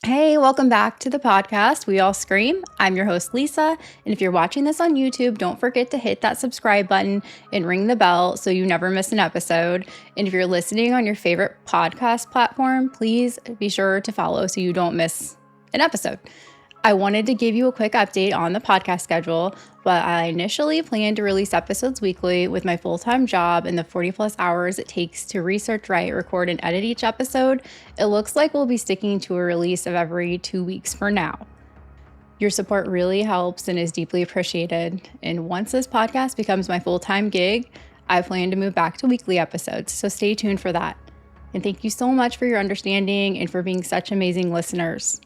Hey, welcome back to the podcast, We All Scream. I'm your host, Lisa. And if you're watching this on YouTube, don't forget to hit that subscribe button and ring the bell so you never miss an episode. And if you're listening on your favorite podcast platform, please be sure to follow so you don't miss an episode. I wanted to give you a quick update on the podcast schedule. While I initially planned to release episodes weekly, with my full-time job and the 40+ hours it takes to research, write, record, and edit each episode, it looks like we'll be sticking to a release of every 2 weeks for now. Your support really helps and is deeply appreciated. And once this podcast becomes my full-time gig, I plan to move back to weekly episodes, so stay tuned for that. And thank you so much for your understanding and for being such amazing listeners.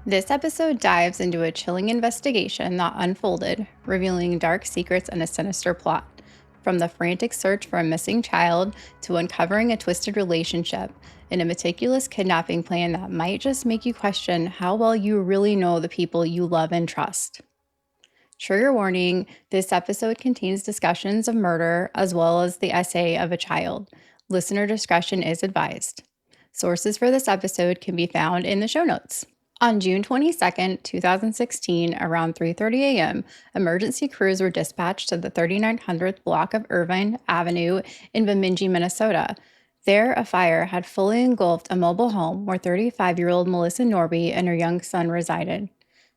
This episode dives into a chilling investigation that unfolded, revealing dark secrets and a sinister plot. From the frantic search for a missing child to uncovering a twisted relationship and a meticulous kidnapping plan that might just make you question how well you really know the people you love and trust. Trigger warning, this episode contains discussions of murder as well as the essay of a child. Listener discretion is advised. Sources for this episode can be found in the show notes. On June 22, 2016, around 3:30 a.m., emergency crews were dispatched to the 3900th block of Irvine Avenue in Bemidji, Minnesota. There, a fire had fully engulfed a mobile home where 35-year-old Melissa Norby and her young son resided.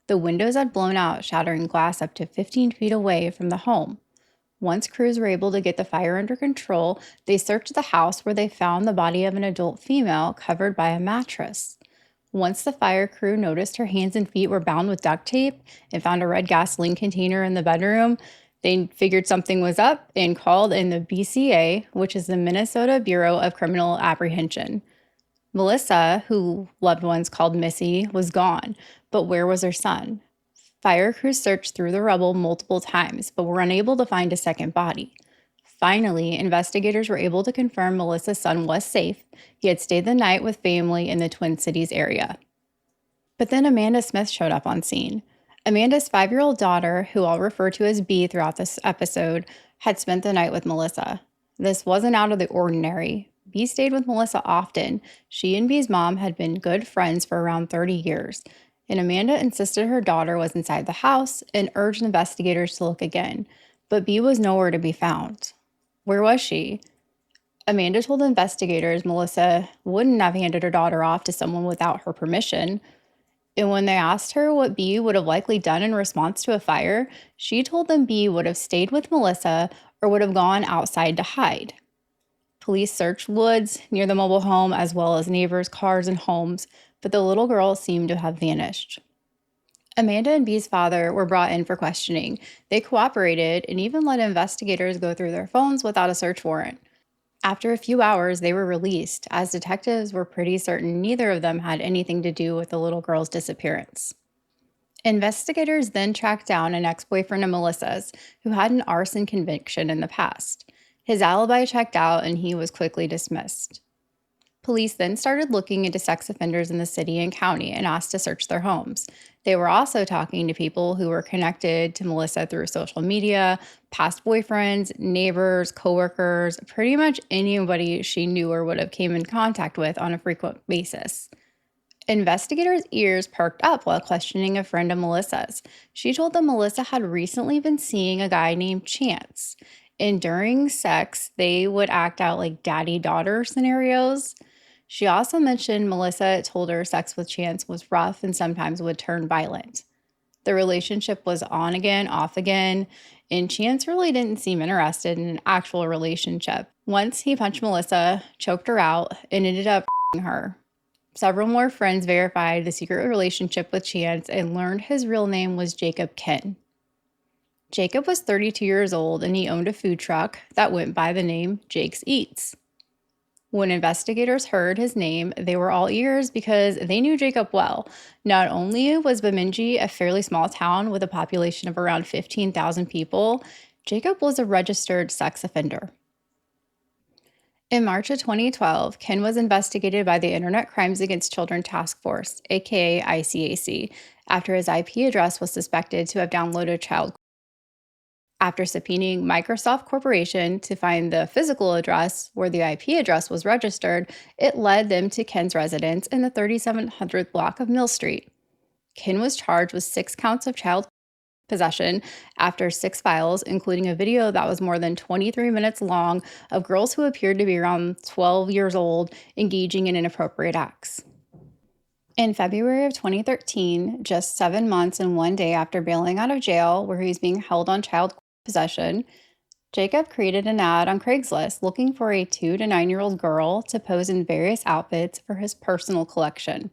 The windows had blown out, shattering glass up to 15 feet away from the home. Once crews were able to get the fire under control, they searched the house where they found the body of an adult female covered by a mattress. Once the fire crew noticed her hands and feet were bound with duct tape and found a red gasoline container in the bedroom, they figured something was up and called in the BCA, which is the Minnesota Bureau of Criminal Apprehension. Melissa, who loved ones called Missy, was gone, but where was her son? Fire crews searched through the rubble multiple times, but were unable to find a second body. Finally, investigators were able to confirm Melissa's son was safe. He had stayed the night with family in the Twin Cities area. But then Amanda Smith showed up on scene. Amanda's 5-year-old daughter, who I'll refer to as B throughout this episode, had spent the night with Melissa. This wasn't out of the ordinary. B stayed with Melissa often. She and B's mom had been good friends for around 30 years, and Amanda insisted her daughter was inside the house and urged investigators to look again. But B was nowhere to be found. Where was she? Amanda told investigators Melissa wouldn't have handed her daughter off to someone without her permission. And when they asked her what B would have likely done in response to a fire, she told them B would have stayed with Melissa or would have gone outside to hide. Police searched woods near the mobile home as well as neighbors' cars and homes, but the little girl seemed to have vanished. Amanda and B's father were brought in for questioning. They cooperated and even let investigators go through their phones without a search warrant. After a few hours, they were released, as detectives were pretty certain neither of them had anything to do with the little girl's disappearance. Investigators then tracked down an ex-boyfriend of Melissa's who had an arson conviction in the past. His alibi checked out and he was quickly dismissed. Police then started looking into sex offenders in the city and county and asked to search their homes. They were also talking to people who were connected to Melissa through social media, past boyfriends, neighbors, coworkers, pretty much anybody she knew or would have came in contact with on a frequent basis. Investigators' ears perked up while questioning a friend of Melissa's. She told them Melissa had recently been seeing a guy named Chance, and during sex, they would act out like daddy-daughter scenarios. She also mentioned Melissa told her sex with Chance was rough and sometimes would turn violent. The relationship was on again, off again, and Chance really didn't seem interested in an actual relationship. Once he punched Melissa, choked her out, and ended up her. Several more friends verified the secret relationship with Chance and learned his real name was Jacob Kinn. Jacob was 32 years old and he owned a food truck that went by the name Jake's Eats. When investigators heard his name, they were all ears because they knew Jacob well. Not only was Bemidji a fairly small town with a population of around 15,000 people, Jacob was a registered sex offender. In March of 2012, Kinn was investigated by the Internet Crimes Against Children Task Force, aka ICAC, after his IP address was suspected to have downloaded child. After subpoenaing Microsoft Corporation to find the physical address where the IP address was registered, it led them to Kinn's residence in the 3700th block of Mill Street. Kinn was charged with 6 counts of child possession after 6 files, including a video that was more than 23 minutes long of girls who appeared to be around 12 years old engaging in inappropriate acts. In February of 2013, just 7 months and 1 day after bailing out of jail, where he was being held on child possession, Jacob created an ad on Craigslist looking for a 2 to 9-year-old girl to pose in various outfits for his personal collection,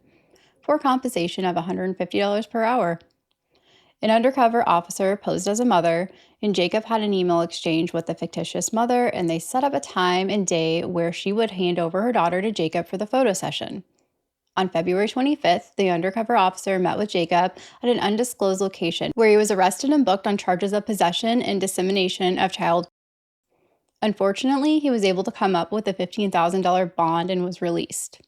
for compensation of $150 per hour. An undercover officer posed as a mother, and Jacob had an email exchange with the fictitious mother, and they set up a time and day where she would hand over her daughter to Jacob for the photo session. On February 25th, the undercover officer met with Jacob at an undisclosed location where he was arrested and booked on charges of possession and dissemination of child. Unfortunately, he was able to come up with a $15,000 bond and was released.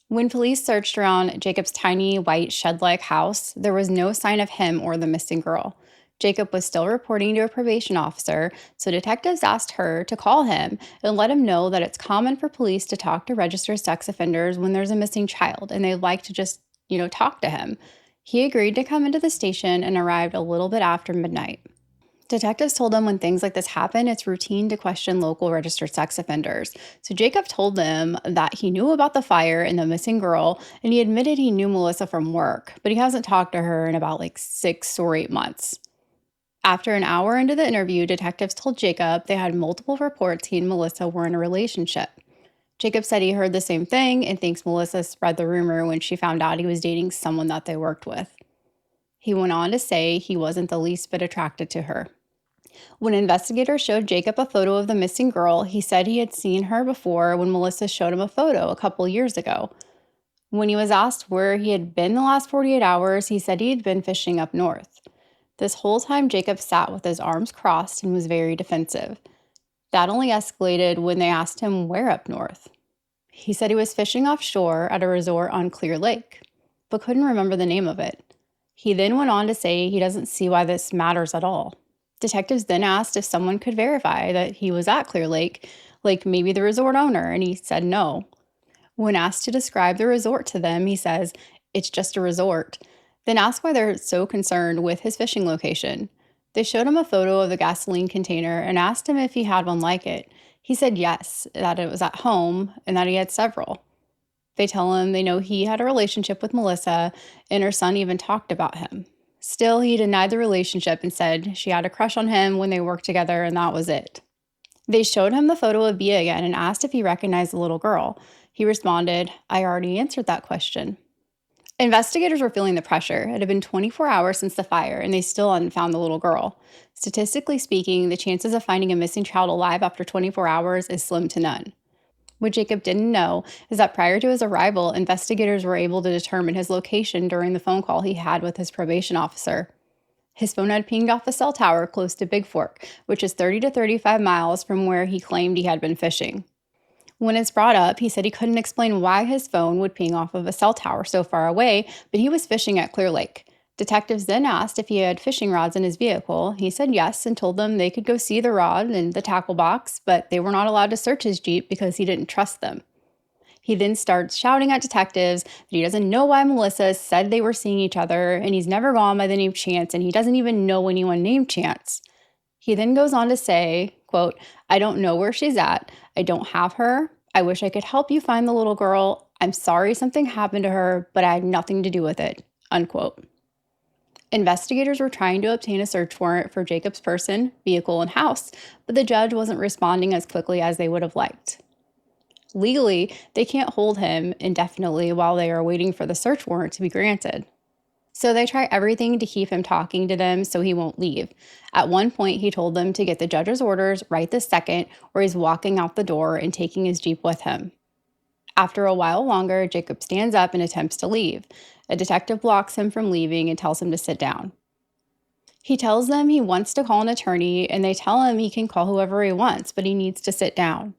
When police searched around Jacob's tiny, white, shed-like house, there was no sign of him or the missing girl. Jacob was still reporting to a probation officer, so detectives asked her to call him and let him know that it's common for police to talk to registered sex offenders when there's a missing child, and they'd like to just, talk to him. He agreed to come into the station and arrived a little bit after midnight. Detectives told him when things like this happen, it's routine to question local registered sex offenders. So Jacob told them that he knew about the fire and the missing girl, and he admitted he knew Melissa from work, but he hasn't talked to her in about 6 or 8 months. After an hour into the interview, detectives told Jacob they had multiple reports he and Melissa were in a relationship. Jacob said he heard the same thing and thinks Melissa spread the rumor when she found out he was dating someone that they worked with. He went on to say he wasn't the least bit attracted to her. When investigators showed Jacob a photo of the missing girl, he said he had seen her before when Melissa showed him a photo a couple years ago. When he was asked where he had been the last 48 hours, he said he had been fishing up north. This whole time, Jacob sat with his arms crossed and was very defensive. That only escalated when they asked him where up north. He said he was fishing offshore at a resort on Clear Lake, but couldn't remember the name of it. He then went on to say he doesn't see why this matters at all. Detectives then asked if someone could verify that he was at Clear Lake, like maybe the resort owner, and he said no. When asked to describe the resort to them, he says, "It's just a resort." Then asked why they're so concerned with his fishing location. They showed him a photo of the gasoline container and asked him if he had one like it. He said yes, that it was at home, and that he had several. They tell him they know he had a relationship with Melissa, and her son even talked about him. Still, he denied the relationship and said she had a crush on him when they worked together, and that was it. They showed him the photo of Bia again and asked if he recognized the little girl. He responded, "I already answered that question." Investigators were feeling the pressure. It had been 24 hours since the fire, and they still hadn't found the little girl. Statistically speaking, the chances of finding a missing child alive after 24 hours is slim to none. What Jacob didn't know is that prior to his arrival, investigators were able to determine his location during the phone call he had with his probation officer. His phone had pinged off a cell tower close to Big Fork, which is 30 to 35 miles from where he claimed he had been fishing. When it's brought up, he said he couldn't explain why his phone would ping off of a cell tower so far away, but he was fishing at Clear Lake. Detectives then asked if he had fishing rods in his vehicle. He said yes and told them they could go see the rod and the tackle box, but they were not allowed to search his Jeep because he didn't trust them. He then starts shouting at detectives that he doesn't know why Melissa said they were seeing each other, and he's never gone by the name Chance, and he doesn't even know anyone named Chance. He then goes on to say, quote, "I don't know where she's at. I don't have her. I wish I could help you find the little girl. I'm sorry something happened to her, but I had nothing to do with it," unquote. Investigators were trying to obtain a search warrant for Jacob's person, vehicle, and house, but the judge wasn't responding as quickly as they would have liked. Legally, they can't hold him indefinitely while they are waiting for the search warrant to be granted. So they try everything to keep him talking to them so he won't leave. At one point, he told them to get the judge's orders right this second, or he's walking out the door and taking his Jeep with him. After a while longer, Jacob stands up and attempts to leave. A detective blocks him from leaving and tells him to sit down. He tells them he wants to call an attorney, and they tell him he can call whoever he wants, but he needs to sit down.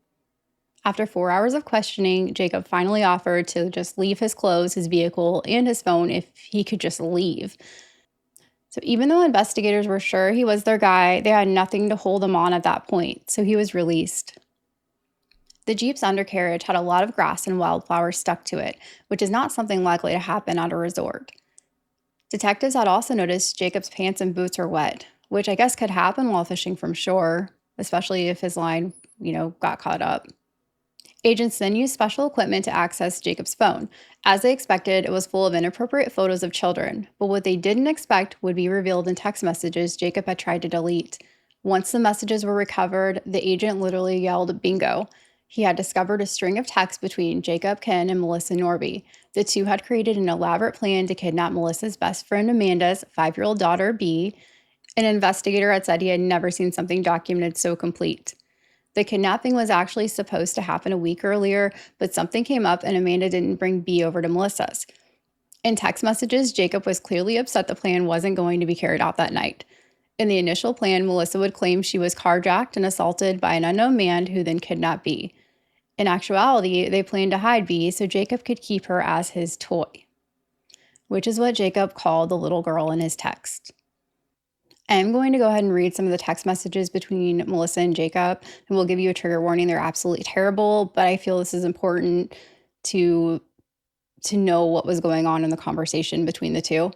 After 4 hours of questioning, Jacob finally offered to just leave his clothes, his vehicle, and his phone if he could just leave. So even though investigators were sure he was their guy, they had nothing to hold him on at that point, so he was released. The Jeep's undercarriage had a lot of grass and wildflowers stuck to it, which is not something likely to happen at a resort. Detectives had also noticed Jacob's pants and boots were wet, which I guess could happen while fishing from shore, especially if his line, got caught up. Agents then used special equipment to access Jacob's phone. As they expected, it was full of inappropriate photos of children, but what they didn't expect would be revealed in text messages Jacob had tried to delete. Once the messages were recovered, the agent literally yelled, "Bingo!" He had discovered a string of texts between Jacob, Kinn, and Melissa Norby. The two had created an elaborate plan to kidnap Melissa's best friend Amanda's 5-year-old daughter, B. An investigator had said he had never seen something documented so complete. The kidnapping was actually supposed to happen a week earlier, but something came up and Amanda didn't bring B over to Melissa's. In text messages, Jacob was clearly upset the plan wasn't going to be carried out that night. In the initial plan, Melissa would claim she was carjacked and assaulted by an unknown man who then kidnapped B. In actuality, they planned to hide B so Jacob could keep her as his toy, which is what Jacob called the little girl in his text. I am going to go ahead and read some of the text messages between Melissa and Jacob, and we'll give you a trigger warning. They're absolutely terrible, but I feel this is important to know what was going on in the conversation between the two.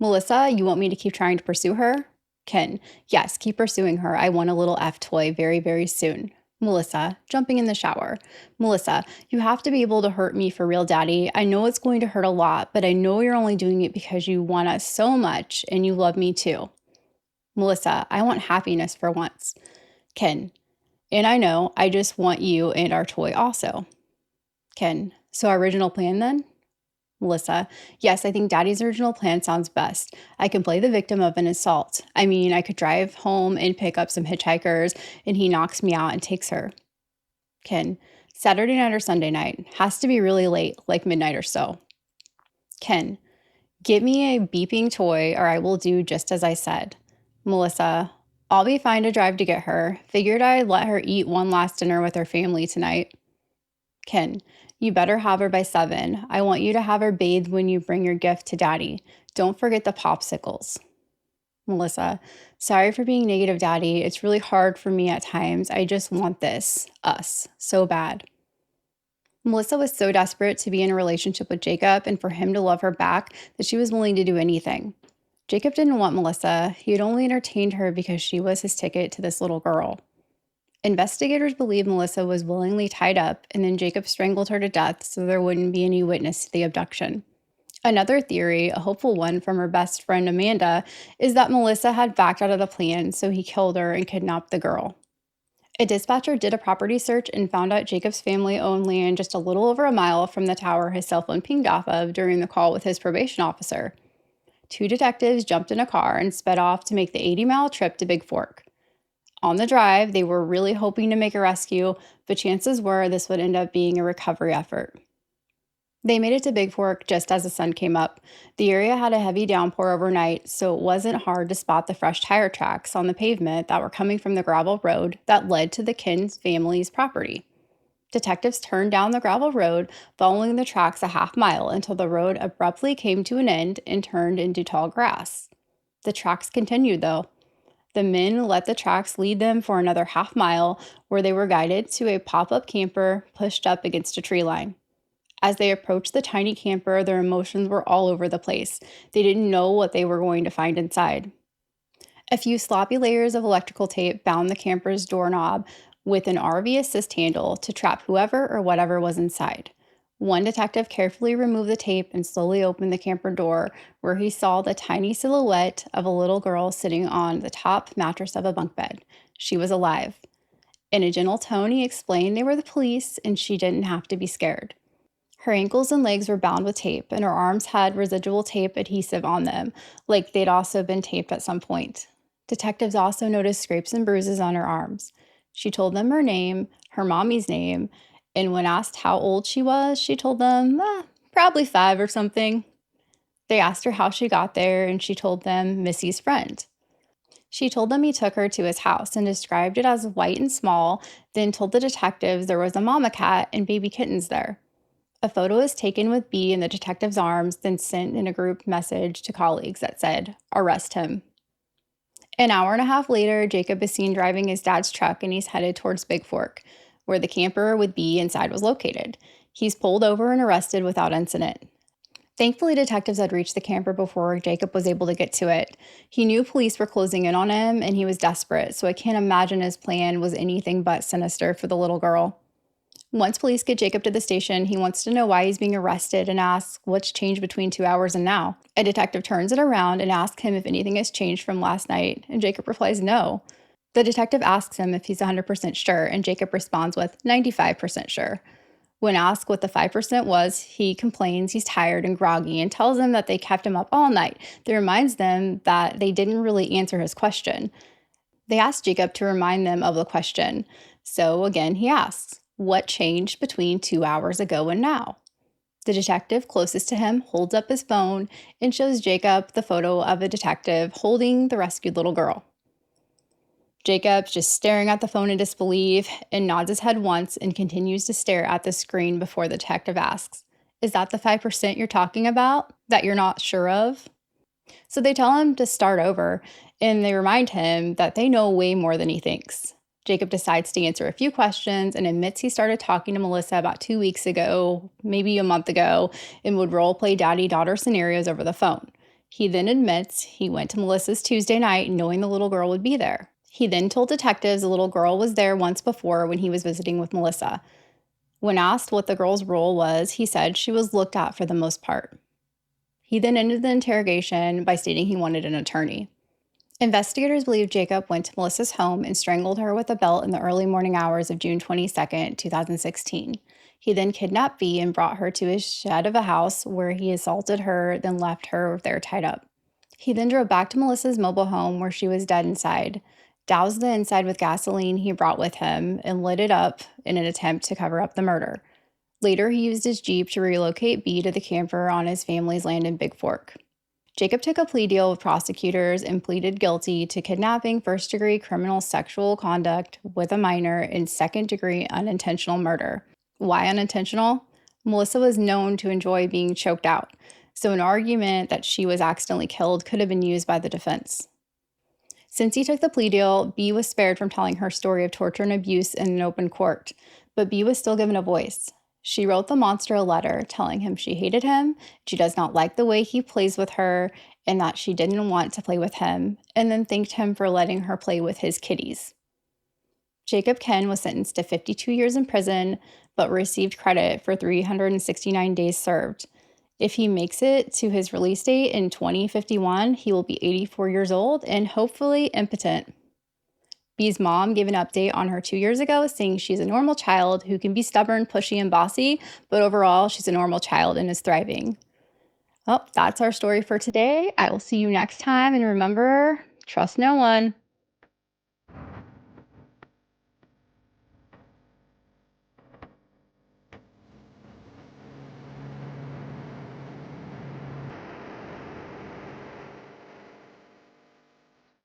Melissa, you want me to keep trying to pursue her? Kinn, yes, keep pursuing her. I want a little F toy very, very soon. Melissa, jumping in the shower. Melissa, you have to be able to hurt me for real, Daddy. I know it's going to hurt a lot, but I know you're only doing it because you want us so much and you love me too. Melissa, I want happiness for once. Kinn, and I know, I just want you and our toy also. Kinn, so our original plan then? Melissa, yes, I think Daddy's original plan sounds best. I can play the victim of an assault. I mean, I could drive home and pick up some hitchhikers, and he knocks me out and takes her. Kinn, Saturday night or Sunday night. Has to be really late, like midnight or so. Kinn, give me a beeping toy or I will do just as I said. Melissa, I'll be fine to drive to get her. Figured I'd let her eat one last dinner with her family tonight. Kinn, you better have her by 7. I want you to have her bathed when you bring your gift to Daddy. Don't forget the popsicles. Melissa, sorry for being negative, Daddy. It's really hard for me at times. I just want this, us, so bad. Melissa was so desperate to be in a relationship with Jacob and for him to love her back that she was willing to do anything. Jacob didn't want Melissa. He had only entertained her because she was his ticket to this little girl. Investigators believe Melissa was willingly tied up, and then Jacob strangled her to death so there wouldn't be any witness to the abduction. Another theory, a hopeful one from her best friend Amanda, is that Melissa had backed out of the plan, so he killed her and kidnapped the girl. A dispatcher did a property search and found out Jacob's family owned land just a little over a mile from the tower his cell phone pinged off of during the call with his probation officer. 2 detectives jumped in a car and sped off to make the 80-mile trip to Big Fork. On the drive, they were really hoping to make a rescue, but chances were this would end up being a recovery effort. They made it to Big Fork just as the sun came up. The area had a heavy downpour overnight, so it wasn't hard to spot the fresh tire tracks on the pavement that were coming from the gravel road that led to the Kinn family's property. Detectives turned down the gravel road, following the tracks a half mile until the road abruptly came to an end and turned into tall grass. The tracks continued, though. The men let the tracks lead them for another half mile, where they were guided to a pop-up camper pushed up against a tree line. As they approached the tiny camper, their emotions were all over the place. They didn't know what they were going to find inside. A few sloppy layers of electrical tape bound the camper's doorknob with an RV assist handle to trap whoever or whatever was inside. One detective carefully removed the tape and slowly opened the camper door, where he saw the tiny silhouette of a little girl sitting on the top mattress of a bunk bed. She was alive. In a gentle tone, he explained they were the police and she didn't have to be scared. Her ankles and legs were bound with tape, and her arms had residual tape adhesive on them, like they'd also been taped at some point. Detectives also noticed scrapes and bruises on her arms. She told them her name, her mommy's name, and when asked how old she was, she told them, probably 5 or something. They asked her how she got there, and she told them Missy's friend. She told them he took her to his house and described it as white and small, then told the detectives there was a mama cat and baby kittens there. A photo is taken with B in the detective's arms, then sent in a group message to colleagues that said, "Arrest him." An hour and a half later, Jacob is seen driving his dad's truck and he's headed towards Big Fork, where the camper with B inside was located. He's pulled over and arrested without incident. Thankfully, detectives had reached the camper before Jacob was able to get to it. He knew police were closing in on him and he was desperate, so I can't imagine his plan was anything but sinister for the little girl. Once police get Jacob to the station, he wants to know why he's being arrested and asks what's changed between 2 hours and now. A detective turns it around and asks him if anything has changed from last night, and Jacob replies no. The detective asks him if he's 100% sure, and Jacob responds with 95% sure. When asked what the 5% was, he complains he's tired and groggy and tells them that they kept him up all night. That reminds them that they didn't really answer his question. They ask Jacob to remind them of the question. So again, he asks, what changed between 2 hours ago and now? The detective closest to him holds up his phone and shows Jacob the photo of a detective holding the rescued little girl. Jacob's just staring at the phone in disbelief and nods his head once and continues to stare at the screen before the detective asks, "Is that the 5% you're talking about that you're not sure of?" So they tell him to start over and they remind him that they know way more than he thinks. Jacob decides to answer a few questions and admits he started talking to Melissa about 2 weeks ago, maybe a month ago, and would role play daddy-daughter scenarios over the phone. He then admits he went to Melissa's Tuesday night knowing the little girl would be there. He then told detectives the little girl was there once before when he was visiting with Melissa. When asked what the girl's role was, he said she was looked at for the most part. He then ended the interrogation by stating he wanted an attorney. Investigators believe Jacob went to Melissa's home and strangled her with a belt in the early morning hours of June 22, 2016. He then kidnapped V and brought her to his shed of a house where he assaulted her, then left her there tied up. He then drove back to Melissa's mobile home where she was dead inside, doused the inside with gasoline he brought with him, and lit it up in an attempt to cover up the murder. Later, he used his Jeep to relocate B to the camper on his family's land in Big Fork. Jacob took a plea deal with prosecutors and pleaded guilty to kidnapping, first-degree criminal sexual conduct with a minor, and second-degree unintentional murder. Why unintentional? Melissa was known to enjoy being choked out, so an argument that she was accidentally killed could have been used by the defense. Since he took the plea deal, B was spared from telling her story of torture and abuse in an open court, but B was still given a voice. She wrote the monster a letter telling him she hated him, she does not like the way he plays with her, and that she didn't want to play with him, and then thanked him for letting her play with his kitties. Jacob Kinn was sentenced to 52 years in prison, but received credit for 369 days served. If he makes it to his release date in 2051, he will be 84 years old and hopefully impotent. B's mom gave an update on her 2 years ago, saying she's a normal child who can be stubborn, pushy, and bossy, but overall, she's a normal child and is thriving. Well, that's our story for today. I will see you next time, and remember, trust no one.